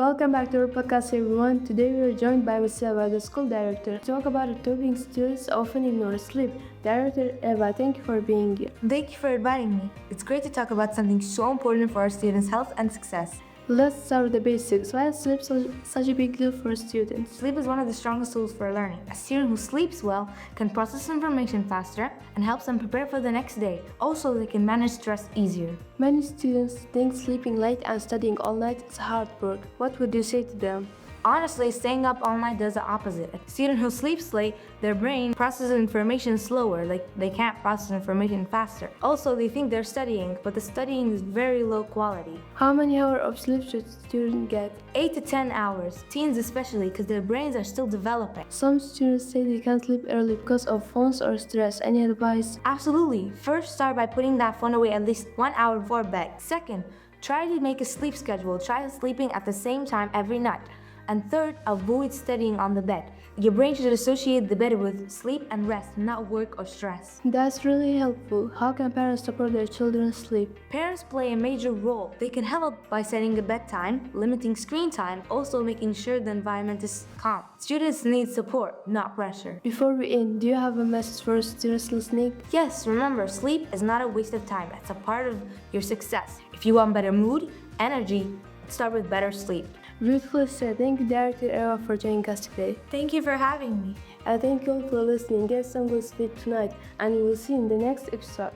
Welcome back to our podcast, everyone. Today we are joined by Ms. Eva, the school director, to talk about a topic students often ignore: sleep. Director Eva, thank you for being here. Thank you for inviting me. It's great to talk about something so important for our students' health and success. Let's start with the basics. Why is sleep such a big deal for students? Sleep is one of the strongest tools for learning. A student who sleeps well can process information faster and helps them prepare for the next day. Also, they can manage stress easier. Many students think sleeping late and studying all night is hard work. What would you say to them? Honestly, staying up all night does the opposite. A student who sleeps late, their brain processes information slower, like they can't process information faster. Also, they think they're studying, but the studying is very low quality. How many hours of sleep should students get? 8 to 10 hours, teens especially, because their brains are still developing. Some students say they can't sleep early because of phones or stress. Any advice? Absolutely. First, start by putting that phone away at least 1 hour before bed. Second, try to make a sleep schedule. Try sleeping at the same time every night. And third, avoid studying on the bed. Your brain should associate the bed with sleep and rest, not work or stress. That's really helpful. How can parents support their children's sleep? Parents play a major role. They can help by setting a bedtime, limiting screen time, also making sure the environment is calm. Students need support, not pressure. Before we end, do you have a message for students listening? Yes, remember, sleep is not a waste of time. It's a part of your success. If you want better mood, energy, start with better sleep. Beautifully said. Thank you, Director Eva, for joining us today. Thank you for having me. I thank you all for listening. Get some good sleep tonight, and we will see you in the next episode.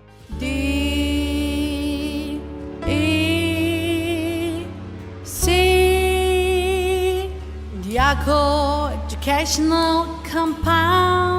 Diaco Educational Compound.